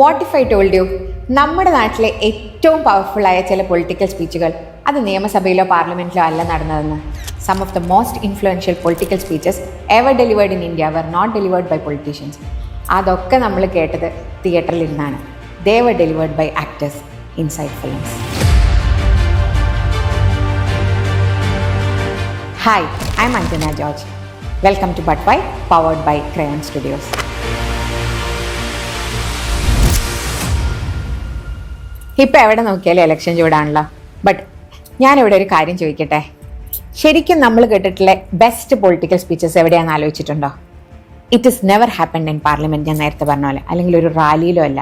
What if I told you, നമ്മുടെ നാട്ടിലെ ഏറ്റവും പവർഫുള്ളായ ചില പൊളിറ്റിക്കൽ സ്പീച്ചുകൾ അത് നിയമസഭയിലോ പാർലമെന്റിലോ അല്ല നടന്നതെന്ന്. Some of the most influential political speeches ever delivered in India were not delivered by politicians. അതൊക്കെ നമ്മൾ കേട്ടത് തിയേറ്ററിൽ ഇരുന്നാണ്. They were delivered by actors inside films. Hi, I am Anjana George. Welcome to but why, powered by Crayon Studios. ഇപ്പം എവിടെ നോക്കിയാലും election ചൂടാണല്ലോ. But ഞാനിവിടെ ഒരു കാര്യം ചോദിക്കട്ടെ, ശരിക്കും നമ്മൾ കേട്ടിട്ടുള്ള ബെസ്റ്റ് പൊളിറ്റിക്കൽ സ്പീച്ചസ് എവിടെയാണെന്ന് ആലോചിച്ചിട്ടുണ്ടോ? It is never happened in parliament, ഞാൻ നേരത്തെ പറഞ്ഞ പോലെ, അല്ലെങ്കിൽ ഒരു റാലിയിലോ അല്ല.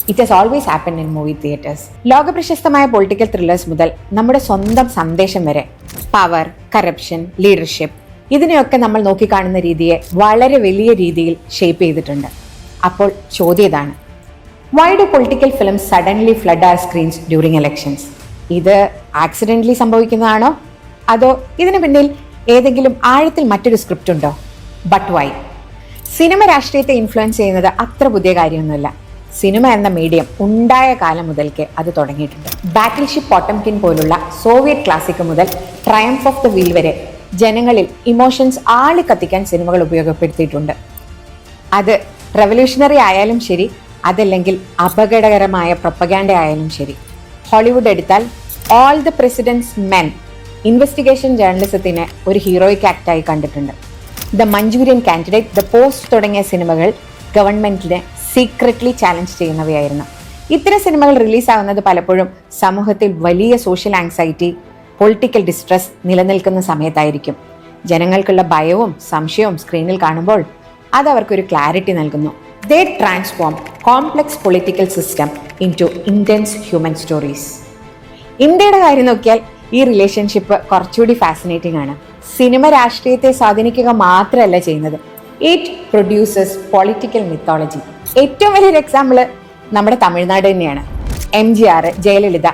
It has always happened in movie theatres. ലോകപ്രശസ്തമായ പൊളിറ്റിക്കൽ ത്രില്ലേഴ്സ് മുതൽ നമ്മുടെ സ്വന്തം സന്ദേശം വരെ, പവർ, കറപ്ഷൻ, ലീഡർഷിപ്പ്, ഇതിനെയൊക്കെ നമ്മൾ നോക്കിക്കാണുന്ന രീതിയെ വളരെ വലിയ രീതിയിൽ ഷേപ്പ് ചെയ്തിട്ടുണ്ട്. അപ്പോൾ ചോദ്യം ഇതാണ്, why do political films suddenly flood our screens during elections? ഇത് ആക്സിഡൻ്റലി സംഭവിക്കുന്നതാണോ, അതോ ഇതിന് പിന്നിൽ ഏതെങ്കിലും ആഴത്തിൽ മറ്റൊരു സ്ക്രിപ്റ്റ് ഉണ്ടോ? But why? സിനിമ രാഷ്ട്രീയത്തെ ഇൻഫ്ലുവൻസ് ചെയ്യുന്നത് അത്ര പുതിയ കാര്യമൊന്നുമില്ല. സിനിമ എന്ന മീഡിയം ഉണ്ടായ കാലം മുതൽക്കേ അത് തുടങ്ങിയിട്ടുണ്ട്. ബാറ്റിൽഷിപ്പ് പോട്ടംകിൻ പോലുള്ള സോവിയറ്റ് ക്ലാസിക് മുതൽ ട്രയംഫ് ഓഫ് ദ വീൽ വരെ ജനങ്ങളിൽ ഇമോഷൻസ് ആളിക്കത്തിക്കാൻ സിനിമകൾ ഉപയോഗപ്പെടുത്തിയിട്ടുണ്ട്. അത് റെവല്യൂഷണറി ആയാലും ശരി, അതല്ലെങ്കിൽ അപകടകരമായ പ്രൊപ്പഗാൻഡ ആയാലും ശരി. ഹോളിവുഡ് എടുത്താൽ ഓൾ ദ പ്രസിഡൻറ്റ്സ് മെൻ ഇൻവെസ്റ്റിഗേഷൻ ജേർണലിസത്തിനെ ഒരു ഹീറോയിക് ആക്ടായി കണ്ടിട്ടുണ്ട്. The manchurian candidate, the post തുടങ്ങിയ സിനിമകൾ ഗവൺമെന്റിനെ സീക്രട്ട്ലി ചാലഞ്ച് ചെയ്യുന്നവയായിരുന്നു. ഇത്തരം സിനിമകൾ റിലീസാവുന്നത് പലപ്പോഴും സമൂഹത്തിൽ വലിയ സോഷ്യൽ ആങ്സൈറ്റി, പൊളിറ്റിക്കൽ ഡിസ്ട്രസ് നിലനിൽക്കുന്ന സമയത്തായിരിക്കും. ജനങ്ങൾക്കുള്ള ഭയവും സംശയവും സ്ക്രീനിൽ കാണുമ്പോൾ അത് അവർക്കൊരു ക്ലാരിറ്റി നൽകുന്നു. They transform complex political system into intense human stories. ഇന്ത്യയുടെ കാര്യം നോക്കിയാൽ ഈ റിലേഷൻഷിപ്പ് കുറച്ചുകൂടി ഫാസിനേറ്റിംഗ് ആണ്. സിനിമ രാഷ്ട്രീയത്തെ സ്വാധീനിക്കുക മാത്രമല്ല ചെയ്യുന്നത്, ഇറ്റ് പ്രൊഡ്യൂസസ് പൊളിറ്റിക്കൽ മിത്തോളജി. ഏറ്റവും വലിയൊരു എക്സാമ്പിള് നമ്മുടെ തമിഴ്നാട് തന്നെയാണ്. MGR, ജയലളിത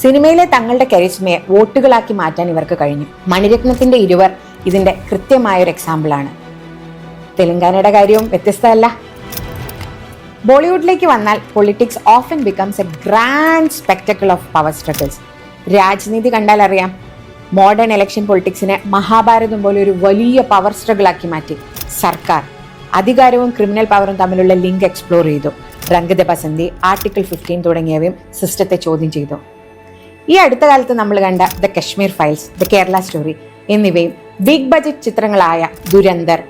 സിനിമയിലെ തങ്ങളുടെ കരിസ്മയെ വോട്ടുകളാക്കി മാറ്റാൻ ഇവർക്ക് കഴിഞ്ഞു. മണിരത്നത്തിന്റെ ഇരുവർ ഇതിന്റെ കൃത്യമായൊരു എക്സാമ്പിളാണ്. തെലങ്കാനയുടെ കാര്യവും വ്യത്യസ്തമല്ല. ബോളിവുഡിലേക്ക് വന്നാൽ politics often becomes a grand spectacle of power struggles. Rajneeti കണ്ടാൽ അറിയാം, മോഡേൺ ഇലക്ഷൻ പൊളിറ്റിക്സിനെ മഹാഭാരതം പോലെ ഒരു വലിയ പവർ സ്ട്രഗിളാക്കി മാറ്റി. സർക്കാർ അധികാരവും ക്രിമിനൽ പവറും തമ്മിലുള്ള ലിങ്ക് എക്സ്പ്ലോർ ചെയ്തു. രംഗ് ദ ബസന്തി, ആർട്ടിക്കിൾ 15 തുടങ്ങിയവയും സിസ്റ്റത്തെ ചോദ്യം ചെയ്തു. ഈ അടുത്ത കാലത്ത് നമ്മൾ കണ്ട The Kashmir Files, The Kerala Story എന്നിവയും ബിഗ് ബജറ്റ് ചിത്രങ്ങളായ Dhurandhar,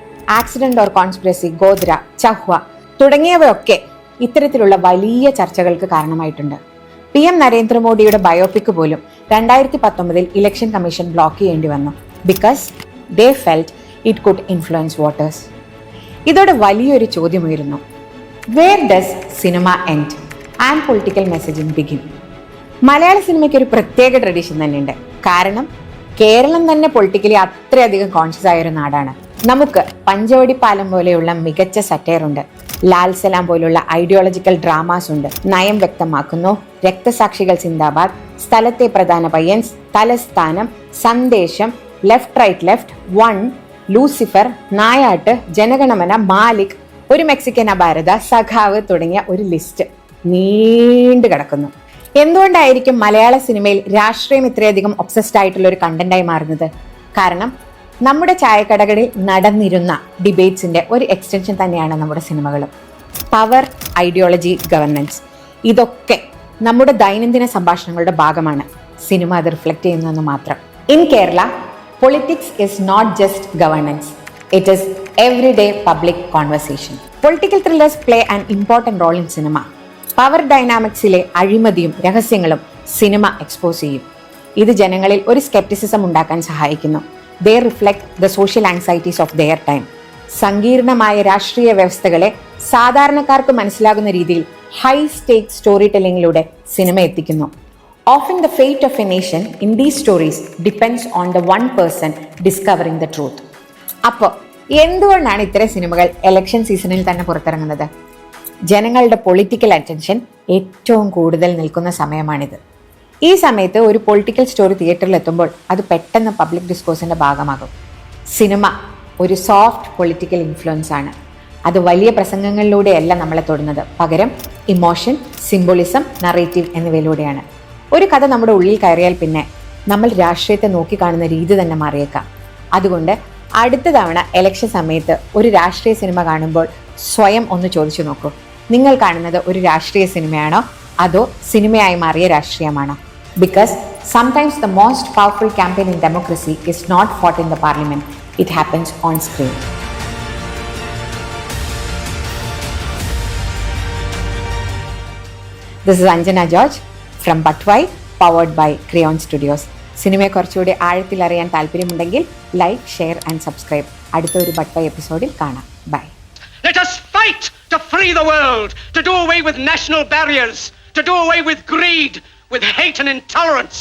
Accident or Conspiracy, Godhra, Chhaava തുടങ്ങിയവയൊക്കെ ഇത്തരത്തിലുള്ള വലിയ ചർച്ചകൾക്ക് കാരണമായിട്ടുണ്ട്. PM നരേന്ദ്രമോദിയുടെ ബയോപിക് പോലും 2019 ഇലക്ഷൻ കമ്മീഷൻ ബ്ലോക്ക് ചെയ്യേണ്ടി വന്നു. Because they felt it could influence voters. ഇതോടെ വലിയൊരു ചോദ്യം ഉയരുന്നു, where does cinema end and political messaging begin? മലയാള സിനിമയ്ക്ക് ഒരു പ്രത്യേക ട്രഡീഷൻ തന്നെയുണ്ട്. കാരണം കേരളം തന്നെ പൊളിറ്റിക്കലി അത്രയധികം കോൺഷ്യസ് ആയ ഒരു നാടാണ്. നമുക്ക് പഞ്ചവടി പാലം പോലെയുള്ള മികച്ച സറ്റയർ ഉണ്ട്, ലാൽ സലാം പോലുള്ള ഐഡിയോളജിക്കൽ ഡ്രാമാസ് ഉണ്ട്, നയം വ്യക്തമാക്കുന്നു, രക്തസാക്ഷികൾ സിന്ദാബാദ്, സ്ഥലത്തെ പ്രധാന Payyans, Thalasthanam, Sandesham, Left Right Left, One, Lucifer, Nayattu, Janaganamana, Malik, Oru Mexican അപാരത, സഖാവ് തുടങ്ങിയ ഒരു ലിസ്റ്റ് നീണ്ടു കിടക്കുന്നു. എന്തുകൊണ്ടായിരിക്കും മലയാള സിനിമയിൽ രാഷ്ട്രീയം ഇത്രയധികം ഒബ്സസ്ഡ് ആയിട്ടുള്ള ഒരു കണ്ടന്റായി മാറുന്നത്? കാരണം നമ്മുടെ ചായക്കടകളിൽ നടന്നിരുന്ന ഡിബേറ്റ്സിന്റെ ഒരു എക്സ്റ്റൻഷൻ തന്നെയാണ് നമ്മുടെ സിനിമകളും. പവർ, ഐഡിയോളജി, ഗവർണൻസ്, ഇതൊക്കെ നമ്മുടെ ദൈനംദിന സംഭാഷണങ്ങളുടെ ഭാഗമാണ്. സിനിമ അത് റിഫ്ലക്ട് ചെയ്യുന്നതെന്ന് മാത്രം. In Kerala, politics is not just governance, it is everyday public conversation. Political thrillers play an important role in cinema. Power ഡൈനാമിക്സിലെ അഴിമതിയും രഹസ്യങ്ങളും സിനിമ എക്സ്പോസ് ചെയ്യും. ഇത് ജനങ്ങളിൽ ഒരു സ്കെപ്റ്റിസിസം ഉണ്ടാക്കാൻ സഹായിക്കുന്നു. They reflect the social anxieties of their time. സങ്കീർണമായ രാഷ്ട്രീയ വ്യവസ്ഥകളെ സാധാരണക്കാർക്ക് മനസ്സിലാകുന്ന രീതിയിൽ ഹൈ സ്റ്റേക്ക് സ്റ്റോറി ടെല്ലിങ്ങിലൂടെ സിനിമ എത്തിക്കുന്നു. Often the fate of a nation in these stories depends on the one person discovering the truth. അപ്പോൾ എന്തുകൊണ്ടാണ് ഇത്തരം സിനിമകൾ ഇലക്ഷൻ സീസണിൽ തന്നെ പുറത്തിറങ്ങുന്നത്? ജനങ്ങളുടെ പൊളിറ്റിക്കൽ അറ്റൻഷൻ ഏറ്റവും കൂടുതൽ നിൽക്കുന്ന സമയമാണിത്. ഈ സമയത്ത് ഒരു പൊളിറ്റിക്കൽ സ്റ്റോറി തിയേറ്ററിൽ എത്തുമ്പോൾ അത് പെട്ടെന്ന് പബ്ലിക് ഡിസ്കോഴ്സിന്റെ ഭാഗമാകും. സിനിമ ഒരു സോഫ്റ്റ് പൊളിറ്റിക്കൽ ഇൻഫ്ലുവൻസ് ആണ്. അത് വലിയ പ്രസംഗങ്ങളിലൂടെയല്ല നമ്മളെ തൊടുന്നത്, പകരം ഇമോഷൻ, സിംബോളിസം, നറേറ്റീവ് എന്നിവയിലൂടെയാണ്. ഒരു കഥ നമ്മുടെ ഉള്ളിൽ കയറിയാൽ പിന്നെ നമ്മൾ രാഷ്ട്രീയത്തെ നോക്കിക്കാണുന്ന രീതി തന്നെ മാറിയേക്കാം. അതുകൊണ്ട് അടുത്ത തവണ ഇലക്ഷൻ സമയത്ത് ഒരു രാഷ്ട്രീയ സിനിമ കാണുമ്പോൾ സ്വയം ഒന്ന് ചോദിച്ചു നോക്കൂ, നിങ്ങൾ കാണുന്നത് ഒരു രാഷ്ട്രീയ സിനിമയാണോ അതോ സിനിമയായി മാറിയ രാഷ്ട്രീയമാണോ? Because sometimes the most powerful campaign in democracy is not fought in the parliament, it happens on screen. This is Anjana George from Butwai, powered by Crayon Studios. സിനിമയെ കുറച്ചുകൂടി ആഴത്തിൽ അറിയാൻ താല്പര്യമുണ്ടെങ്കിൽ ലൈക്ക്, ഷെയർ ആൻഡ് സബ്സ്ക്രൈബ്. അടുത്ത ഒരു ബട്ട്വൈ എപ്പിസോഡിൽ കാണാം. By. Let us fight to free the world, to do away with national barriers, to do away with greed, with hate and intolerance.